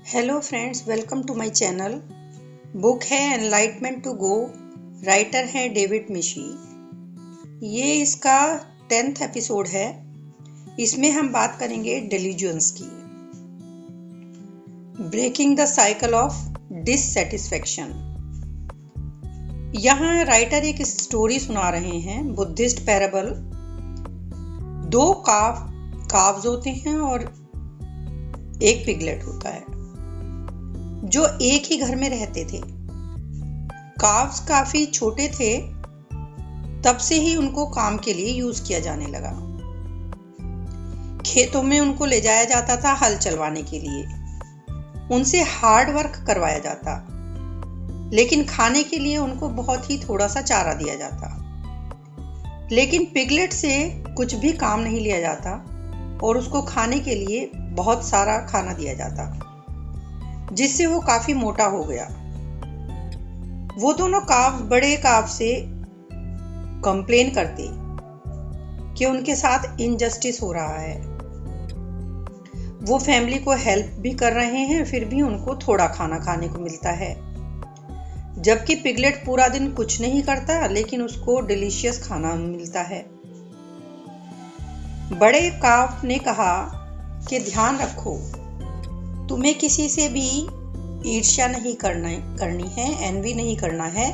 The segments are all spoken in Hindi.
Hello friends, welcome to my channel. Book है एनलाइटमेंट टू गो। राइटर हैं डेविड मिशी। ये इसका 10th एपिसोड है। इसमें हम बात करेंगे डिलीजन्स की। Breaking the cycle of dissatisfaction. यहाँ राइटर एक स्टोरी सुना रहे हैं, बुद्धिस्ट पैराबल। दो काव्स होते हैं और एक पिगलेट होता है जो एक ही घर में रहते थे। काव्स काफी छोटे थे, तब से ही उनको काम के लिए यूज किया जाने लगा। खेतों में उनको ले जाया जाता था हल चलवाने के लिए, उनसे हार्ड वर्क करवाया जाता, लेकिन खाने के लिए उनको बहुत ही थोड़ा सा चारा दिया जाता। लेकिन पिगलेट से कुछ भी काम नहीं लिया जाता और उसको खाने के लिए बहुत सारा खाना दिया जाता, जिससे वो काफी मोटा हो गया। वो दोनों काव बड़े काव से कंप्लेन करते कि उनके साथ इनजस्टिस हो रहा है। वो फैमिली को हेल्प भी कर रहे हैं, फिर भी उनको थोड़ा खाना खाने को मिलता है, जबकि पिगलेट पूरा दिन कुछ नहीं करता लेकिन उसको डिलीशियस खाना मिलता है। बड़े काव ने कहा कि ध्यान रखो, तुम्हें किसी से भी ईर्ष्या नहीं करनी है, एनवी नहीं करना है,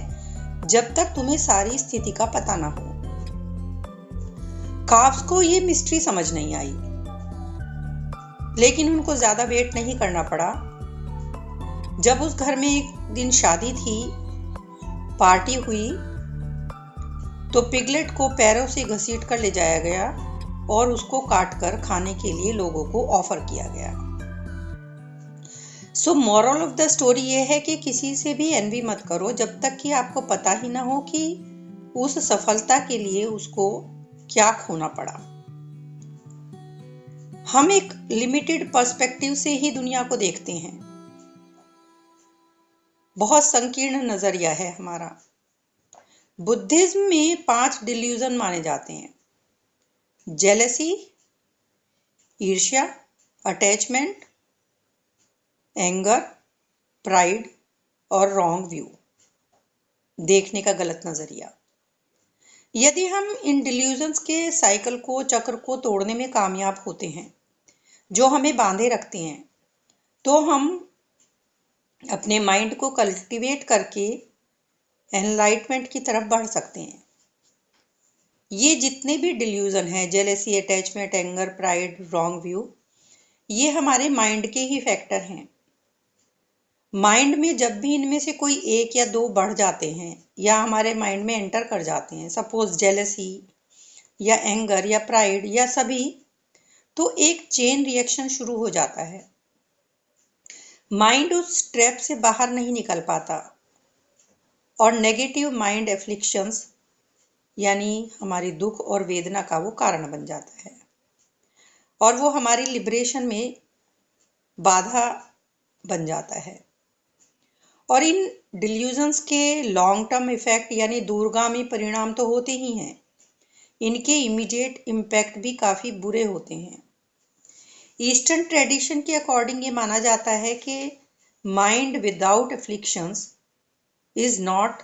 जब तक तुम्हें सारी स्थिति का पता ना हो। काव्स को ये मिस्ट्री समझ नहीं आई, लेकिन उनको ज्यादा वेट नहीं करना पड़ा। जब उस घर में एक दिन शादी थी, पार्टी हुई, तो पिगलेट को पैरों से घसीट कर ले जाया गया और उसको काट कर खाने के लिए लोगों को ऑफर किया गया। So moral of the story ये है कि किसी से भी एनवी मत करो जब तक कि आपको पता ही ना हो कि उस सफलता के लिए उसको क्या खोना पड़ा। हम एक लिमिटेड पर्सपेक्टिव से ही दुनिया को देखते हैं। बहुत संकीर्ण नजरिया है हमारा। बुद्धिज्म में 5 डिल्यूजन माने जाते हैं: जेलसी, ईर्ष्या, अटैचमेंट, एंगर, प्राइड और रॉन्ग व्यू, देखने का गलत नजरिया। यदि हम इन डिल्यूजन्स के साइकिल को, चक्र को तोड़ने में कामयाब होते हैं जो हमें बांधे रखते हैं, तो हम अपने माइंड को कल्टीवेट करके एनलाइटमेंट की तरफ बढ़ सकते हैं। ये जितने भी डिल्यूजन हैं, jealousy, attachment, anger, pride, wrong view, ये हमारे माइंड के ही फैक्टर हैं। माइंड में जब भी इनमें से कोई एक या दो बढ़ जाते हैं या हमारे माइंड में एंटर कर जाते हैं, सपोज जेलसी या एंगर या प्राइड या सभी, तो एक चेन रिएक्शन शुरू हो जाता है। माइंड उस ट्रैप से बाहर नहीं निकल पाता और नेगेटिव माइंड एफ्लिक्शंस यानी हमारी दुख और वेदना का वो कारण बन जाता है और वो हमारी लिबरेशन में बाधा बन जाता है। और इन डिल्यूजन्स के लॉन्ग टर्म इफेक्ट यानी दूरगामी परिणाम तो होते ही हैं, इनके इमीडिएट इम्पैक्ट भी काफी बुरे होते हैं। ईस्टर्न ट्रेडिशन के अकॉर्डिंग ये माना जाता है कि mind without afflictions is not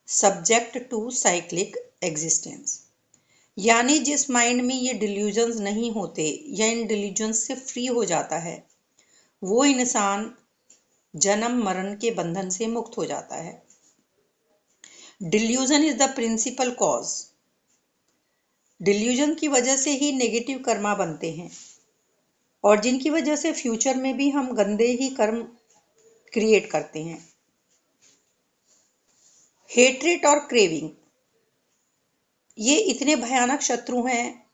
subject to cyclic existence, यानी जिस माइंड में ये डिल्यूजन्स नहीं होते या इन डिल्यूजन्स से फ्री हो जाता है, वो इंसान जन्म मरण के बंधन से मुक्त हो जाता है। Delusion is the principal cause. Delusion की वजह से ही नेगेटिव कर्मा बनते हैं और जिनकी वजह से फ्यूचर में भी हम गंदे ही कर्म क्रिएट करते हैं। हेट्रेट और क्रेविंग, ये इतने भयानक शत्रु हैं,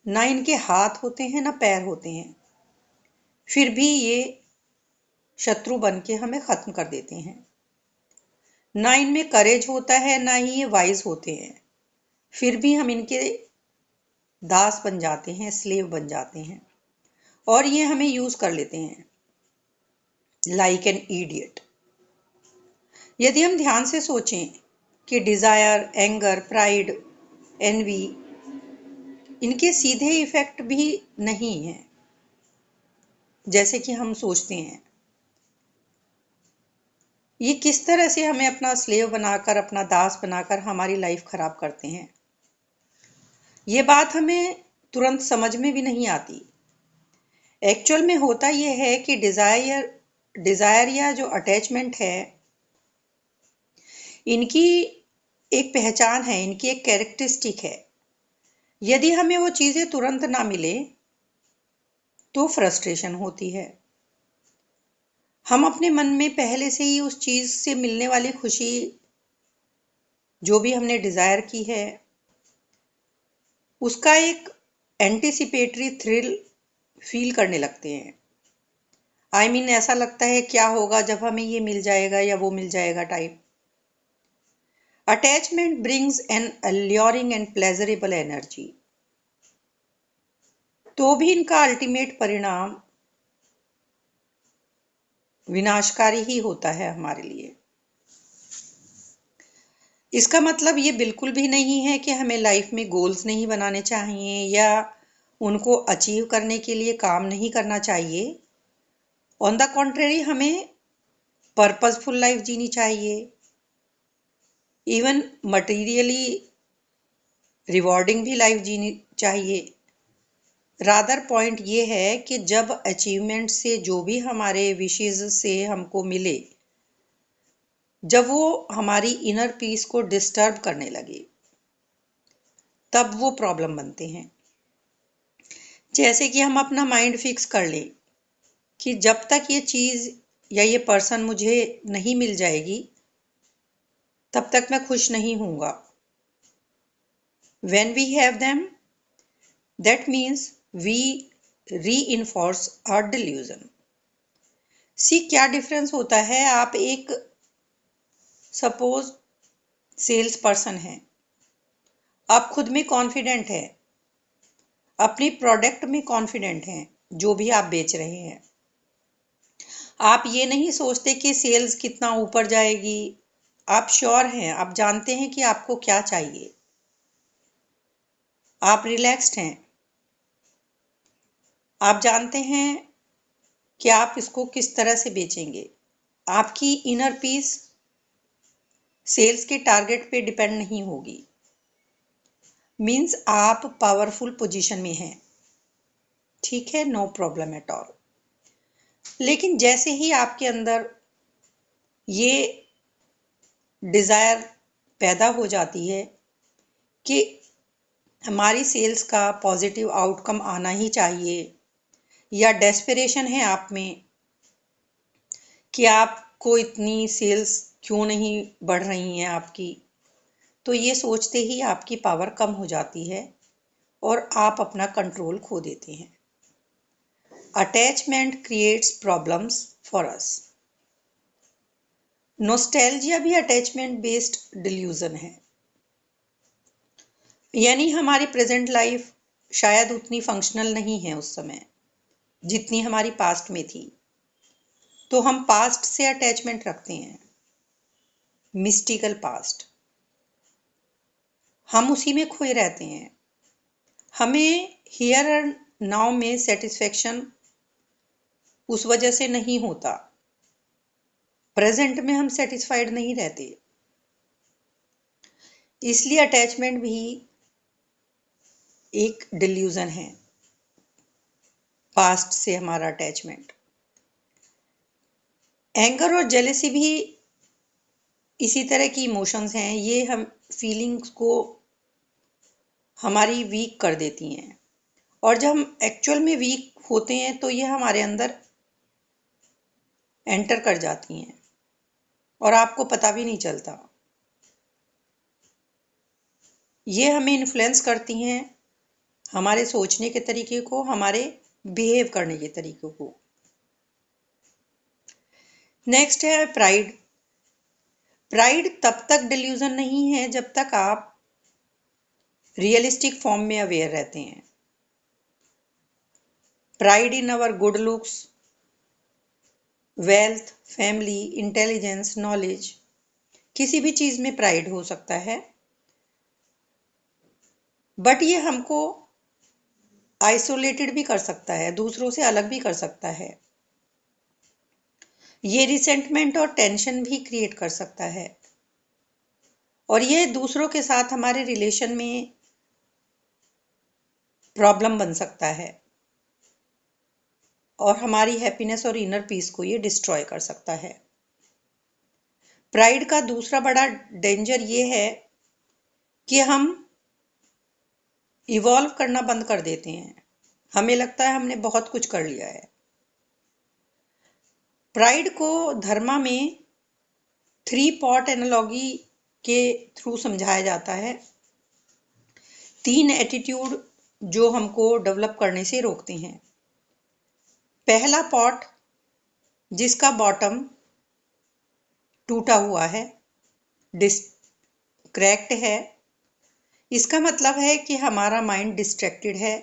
ना इनके हाथ होते हैं ना पैर होते हैं, फिर भी ये शत्रु बन के हमें खत्म कर देते हैं। ना इनमें करेज होता है, ना ही ये वाइज होते हैं, फिर भी हम इनके दास बन जाते हैं, स्लेव बन जाते हैं और ये हमें यूज कर लेते हैं लाइक एन इडियट। यदि हम ध्यान से सोचें कि डिजायर, एंगर, प्राइड, एनवी, इनके सीधे इफेक्ट भी नहीं हैं जैसे कि हम सोचते हैं। ये किस तरह से हमें अपना स्लेव बनाकर, अपना दास बनाकर हमारी लाइफ खराब करते हैं। ये बात हमें तुरंत समझ में भी नहीं आती। एक्चुअल में होता यह है कि डिजायर या जो अटैचमेंट है, इनकी एक पहचान है, इनकी एक कैरेक्टरिस्टिक है। यदि हमें वो चीजें तुरंत ना मिले तो फ्रस्ट्रेशन होती है। हम अपने मन में पहले से ही उस चीज से मिलने वाली खुशी, जो भी हमने डिजायर की है, उसका एक एंटिसिपेटरी थ्रिल फील करने लगते हैं। ऐसा लगता है क्या होगा जब हमें ये मिल जाएगा या वो मिल जाएगा type. Attachment brings an alluring and pleasurable energy, तो भी इनका अल्टीमेट परिणाम विनाशकारी ही होता है हमारे लिए। इसका मतलब ये बिल्कुल भी नहीं है कि हमें लाइफ में गोल्स नहीं बनाने चाहिए या उनको अचीव करने के लिए काम नहीं करना चाहिए। ऑन द कॉन्ट्रेरी, हमें पर्पसफुल लाइफ जीनी चाहिए, इवन मटेरियली रिवॉर्डिंग भी लाइफ जीनी चाहिए। रादर पॉइंट ये है कि जब अचीवमेंट से, जो भी हमारे विशेस से हमको मिले, जब वो हमारी इनर पीस को डिस्टर्ब करने लगे, तब वो प्रॉब्लम बनते हैं। जैसे कि हम अपना माइंड फिक्स कर लें कि जब तक ये चीज या ये पर्सन मुझे नहीं मिल जाएगी, तब तक मैं खुश नहीं हूंगा। When we have them, that means we reinforce our delusion. सी क्या डिफरेंस होता है। आप एक सपोज सेल्स पर्सन हैं, आप खुद में कॉन्फिडेंट हैं, अपनी प्रोडक्ट में कॉन्फिडेंट हैं, जो भी आप बेच रहे हैं। आप ये नहीं सोचते कि सेल्स कितना ऊपर जाएगी। आप श्योर हैं, आप जानते हैं कि आपको क्या चाहिए, आप रिलैक्स्ड हैं, आप जानते हैं कि आप इसको किस तरह से बेचेंगे। आपकी इनर पीस सेल्स के टारगेट पे डिपेंड नहीं होगी। मीन्स आप पावरफुल पोजीशन में हैं, ठीक है, नो प्रॉब्लम एट ऑल। लेकिन जैसे ही आपके अंदर ये डिजायर पैदा हो जाती है कि हमारी सेल्स का पॉजिटिव आउटकम आना ही चाहिए, या डेस्परेशन है आप में कि आपको इतनी सेल्स क्यों नहीं बढ़ रही हैं आपकी, तो ये सोचते ही आपकी पावर कम हो जाती है और आप अपना कंट्रोल खो देते हैं। Attachment creates problems for us. Nostalgia भी अटैचमेंट बेस्ड डिल्यूजन है। यानी हमारी प्रेजेंट लाइफ शायद उतनी फंक्शनल नहीं है उस समय जितनी हमारी पास्ट में थी, तो हम पास्ट से अटैचमेंट रखते हैं, मिस्टिकल पास्ट। हम उसी में खोए रहते हैं। हमें हियर एंड नाउ में सेटिस्फेक्शन उस वजह से नहीं होता, प्रेजेंट में हम सेटिस्फाइड नहीं रहते। इसलिए अटैचमेंट भी एक डिल्यूजन है, पास्ट से हमारा अटैचमेंट। एंगर और जेलेसी भी इसी तरह की इमोशंस हैं। ये हम फीलिंग्स को हमारी वीक कर देती हैं, और जब हम एक्चुअल में वीक होते हैं तो ये हमारे अंदर एंटर कर जाती हैं और आपको पता भी नहीं चलता। ये हमें इन्फ्लुएंस करती हैं, हमारे सोचने के तरीके को, हमारे बिहेव करने के तरीके को। नेक्स्ट है प्राइड। प्राइड तब तक डिल्यूजन नहीं है जब तक आप रियलिस्टिक फॉर्म में अवेयर रहते हैं। Pride in our good looks, wealth, family, intelligence, knowledge, किसी भी चीज में प्राइड हो सकता है, बट ये हमको आइसोलेटेड भी कर सकता है, दूसरों से अलग भी कर सकता है। ये रिसेंटमेंट और टेंशन भी क्रिएट कर सकता है और ये दूसरों के साथ हमारे रिलेशन में प्रॉब्लम बन सकता है और हमारी हैप्पीनेस और इनर पीस को ये डिस्ट्रॉय कर सकता है। प्राइड का दूसरा बड़ा डेंजर ये है कि हम इवॉल्व करना बंद कर देते हैं। हमें लगता है हमने बहुत कुछ कर लिया है। प्राइड को धर्मा में 3 पॉट एनालॉजी के थ्रू समझाया जाता है। 3 एटीट्यूड जो हमको डेवलप करने से रोकते हैं। पहला पॉट जिसका बॉटम टूटा हुआ है, क्रैक्ड है, इसका मतलब है कि हमारा माइंड डिस्ट्रैक्टेड है,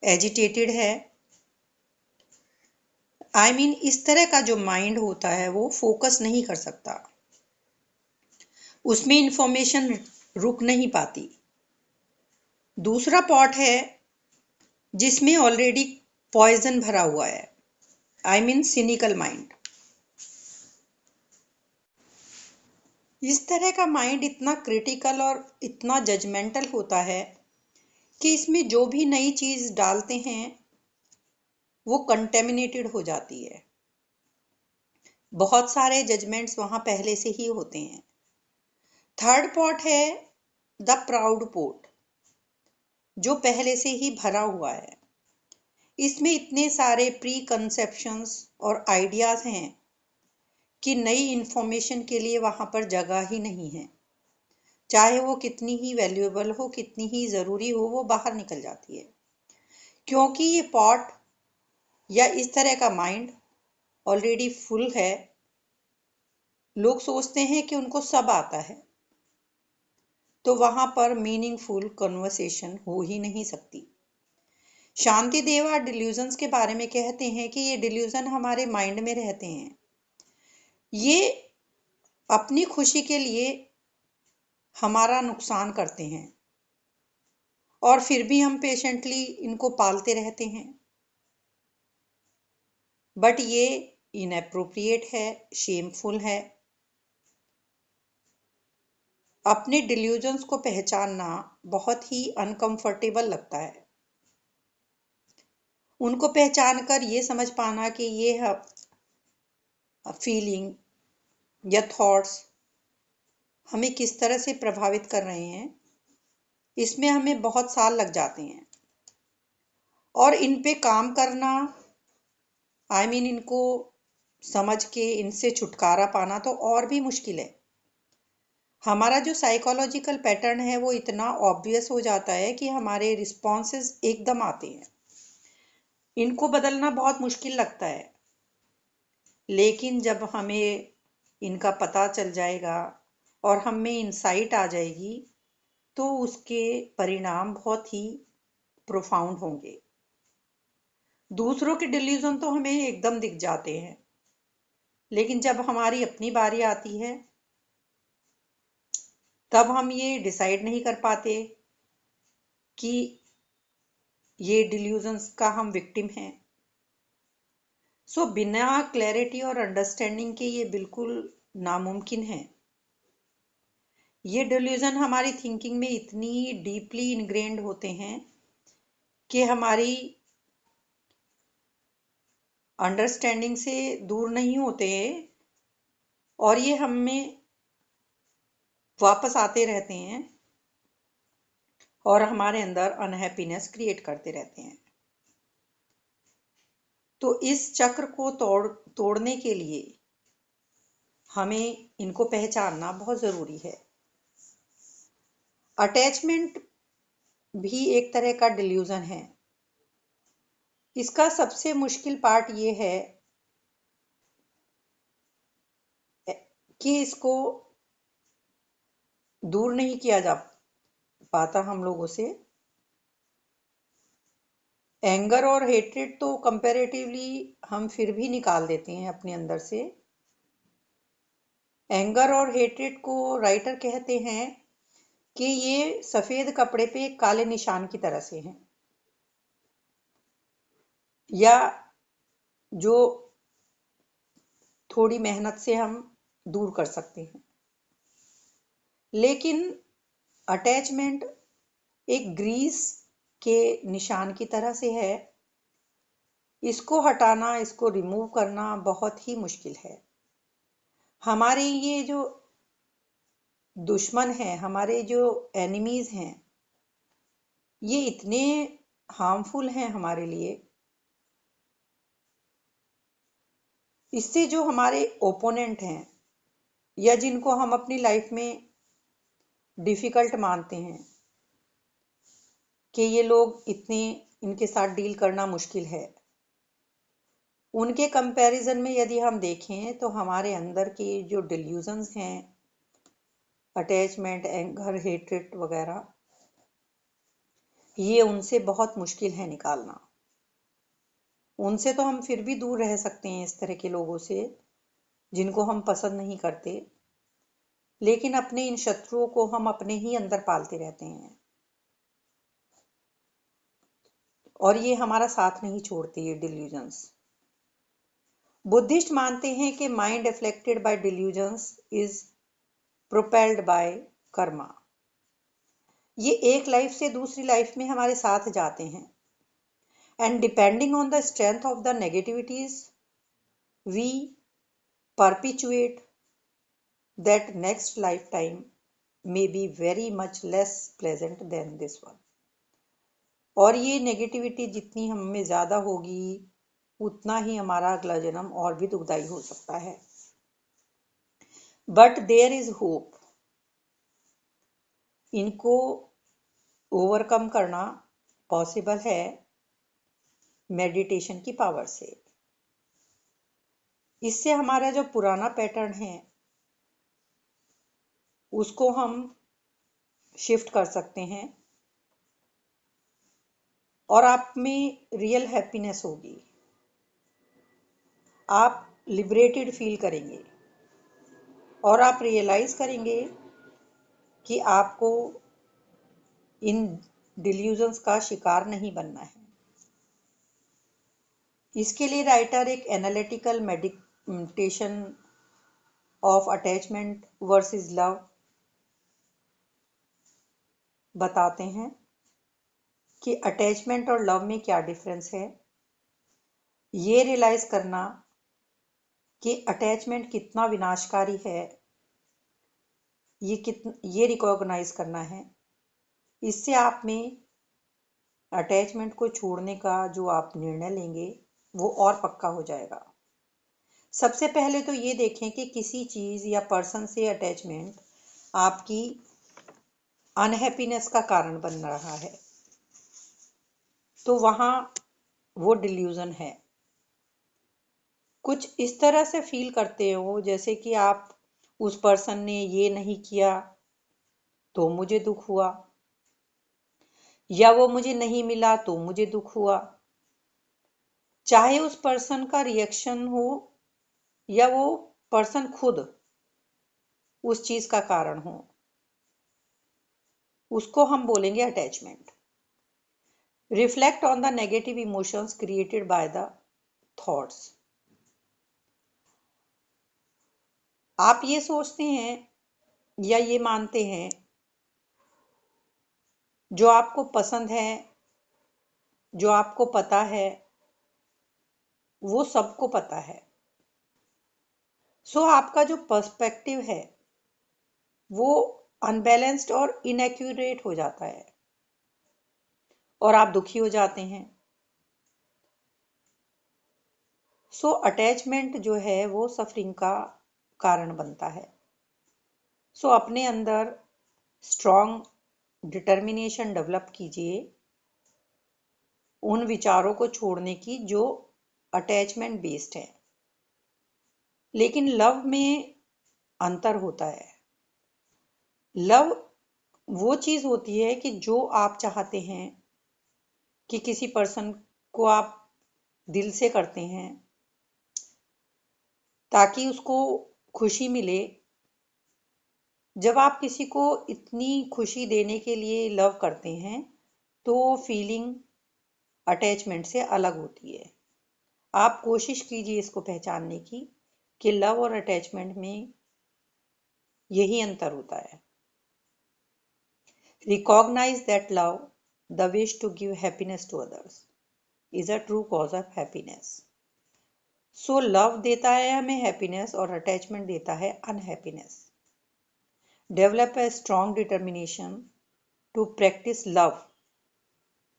एजिटेटेड है। इस तरह का जो माइंड होता है वो फोकस नहीं कर सकता, उसमें इंफॉर्मेशन रुक नहीं पाती। दूसरा पॉट है जिसमें ऑलरेडी पॉइजन भरा हुआ है, सिनिकल माइंड। इस तरह का माइंड इतना क्रिटिकल और इतना जजमेंटल होता है कि इसमें जो भी नई चीज डालते हैं वो कंटेमिनेटेड हो जाती है। बहुत सारे जजमेंट्स वहां पहले से ही होते हैं। थर्ड पॉट है द प्राउड पॉट, जो पहले से ही भरा हुआ है। इसमें इतने सारे प्री कंसेप्शंस और आइडियाज हैं कि नई इंफॉर्मेशन के लिए वहां पर जगह ही नहीं है। चाहे वो कितनी ही वैल्यूएबल हो, कितनी ही ज़रूरी हो, वो बाहर निकल जाती है, क्योंकि ये पॉट या इस तरह का माइंड ऑलरेडी फुल है। लोग सोचते हैं कि उनको सब आता है, तो वहां पर मीनिंगफुल कन्वर्सेशन हो ही नहीं सकती। शांति देवा डिल्यूजन्स के बारे में कहते हैं कि ये डिल्यूजन हमारे माइंड में रहते हैं। ये अपनी खुशी के लिए हमारा नुकसान करते हैं और फिर भी हम पेशेंटली इनको पालते रहते हैं। बट ये इनएप्रोप्रिएट है, शेमफुल है। अपने डिल्यूजन्स को पहचानना बहुत ही अनकंफर्टेबल लगता है। उनको पहचान कर ये समझ पाना कि ये फीलिंग या थॉट्स हमें किस तरह से प्रभावित कर रहे हैं, इसमें हमें बहुत साल लग जाते हैं। और इन पे काम करना, इनको समझ के इनसे छुटकारा पाना तो और भी मुश्किल है। हमारा जो साइकोलॉजिकल पैटर्न है वो इतना ऑब्वियस हो जाता है कि हमारे रिस्पॉन्सेस एकदम आते हैं। इनको बदलना बहुत मुश्किल लगता है, लेकिन जब हमें इनका पता चल जाएगा और हम में इंसाइट आ जाएगी तो उसके परिणाम बहुत ही प्रोफाउंड होंगे। दूसरों के डिल्यूजन तो हमें एकदम दिख जाते हैं, लेकिन जब हमारी अपनी बारी आती है तब हम ये डिसाइड नहीं कर पाते कि ये डिल्यूजन्स का हम विक्टिम हैं। बिना क्लैरिटी और अंडरस्टैंडिंग के ये बिल्कुल नामुमकिन है। ये डिल्यूजन हमारी थिंकिंग में इतनी डीपली इनग्रेन्ड होते हैं कि हमारी अंडरस्टैंडिंग से दूर नहीं होते और ये हम में वापस आते रहते हैं और हमारे अंदर अनहैप्पीनेस क्रिएट करते रहते हैं। तो इस चक्र को तोड़ने के लिए हमें इनको पहचानना बहुत ज़रूरी है। अटैचमेंट भी एक तरह का डिल्यूजन है। इसका सबसे मुश्किल पार्ट ये है कि इसको दूर नहीं किया जा पाता हम लोगों से। एंगर और हेट्रेड तो कंपैरेटिवली हम फिर भी निकाल देते हैं अपने अंदर से। एंगर और हेट्रेड को राइटर कहते हैं कि ये सफेद कपड़े पे काले निशान की तरह से हैं, या जो थोड़ी मेहनत से हम दूर कर सकते हैं। लेकिन अटैचमेंट एक ग्रीस के निशान की तरह से है, इसको हटाना, इसको रिमूव करना बहुत ही मुश्किल है। हमारे ये जो दुश्मन हैं, हमारे जो एनिमीज हैं, ये इतने हार्मफुल हैं हमारे लिए। इससे जो हमारे ओपोनेंट हैं या जिनको हम अपनी लाइफ में डिफिकल्ट मानते हैं कि ये लोग इतने, इनके साथ डील करना मुश्किल है, उनके कंपैरिजन में यदि हम देखें तो हमारे अंदर के जो डिल्यूजन्स हैं, अटैचमेंट, एंगर, हेट्रेट वगैरह, ये उनसे बहुत मुश्किल है निकालना। उनसे तो हम फिर भी दूर रह सकते हैं, इस तरह के लोगों से जिनको हम पसंद नहीं करते, लेकिन अपने इन शत्रुओं को हम अपने ही अंदर पालते रहते हैं और ये हमारा साथ नहीं छोड़ते, ये डिल्यूजन्स। बुद्धिस्ट मानते हैं कि mind afflicted by delusions is propelled by karma. ये एक लाइफ से दूसरी लाइफ में हमारे साथ जाते हैं, and depending on the strength of the negativities we perpetuate that next lifetime may be very much less pleasant than this one। और ये नेगेटिविटी जितनी हम में ज़्यादा होगी, उतना ही हमारा अगला जन्म और भी दुखदाई हो सकता है। But there is hope. इनको ओवरकम करना पॉसिबल है मेडिटेशन की पावर से। इससे हमारा जो पुराना पैटर्न है उसको हम शिफ्ट कर सकते हैं और आप में रियल हैप्पीनेस होगी। आप लिबरेटेड फील करेंगे और आप रियलाइज करेंगे कि आपको इन डिल्यूजन्स का शिकार नहीं बनना है। इसके लिए राइटर एक analytical meditation of attachment versus love बताते हैं कि अटैचमेंट और लव में क्या डिफरेंस है। ये रियलाइज करना कि अटैचमेंट कितना विनाशकारी है, ये रिकॉग्नाइज करना है। इससे आप में अटैचमेंट को छोड़ने का जो आप निर्णय लेंगे वो और पक्का हो जाएगा। सबसे पहले तो ये देखें कि किसी चीज़ या पर्सन से अटैचमेंट आपकी अनहैप्पीनेस का कारण बन रहा है, तो वहाँ वो डिल्यूजन है। कुछ इस तरह से फील करते हो जैसे कि आप, उस पर्सन ने ये नहीं किया तो मुझे दुख हुआ, या वो मुझे नहीं मिला तो मुझे दुख हुआ। चाहे उस पर्सन का रिएक्शन हो या वो पर्सन खुद उस चीज का कारण हो, उसको हम बोलेंगे attachment. Reflect on the negative emotions created by the thoughts. आप ये सोचते हैं या ये मानते हैं जो आपको पसंद है, जो आपको पता है, वो सबको पता है। सो आपका जो पर्सपेक्टिव है वो अनबैलेंस्ड और इनएक्यूरेट हो जाता है और आप दुखी हो जाते हैं। सो अटैचमेंट जो है वो सफरिंग का कारण बनता है। सो अपने अंदर स्ट्रॉन्ग डिटर्मिनेशन डेवलप कीजिए उन विचारों को छोड़ने की जो अटैचमेंट बेस्ड है। लेकिन लव में अंतर होता है। लव वो चीज होती है कि जो आप चाहते हैं कि किसी पर्सन को आप दिल से करते हैं ताकि उसको खुशी मिले। जब आप किसी को इतनी खुशी देने के लिए लव करते हैं तो फीलिंग अटैचमेंट से अलग होती है। आप कोशिश कीजिए इसको पहचानने की कि लव और अटैचमेंट में यही अंतर होता है। Recognize that love, the wish to give happiness to others, is a true cause of happiness. So love देता है हमें happiness और attachment देता है unhappiness. Develop a strong determination to practice love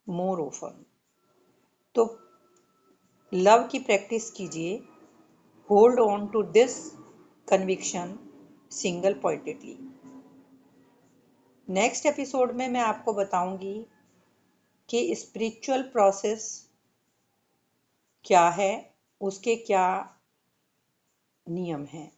more often. तो लव की प्रैक्टिस कीजिए, hold on to this conviction single pointedly. Next episode में मैं आपको बताऊंगी कि स्पिरिचुअल प्रोसेस क्या है, उसके क्या नियम हैं।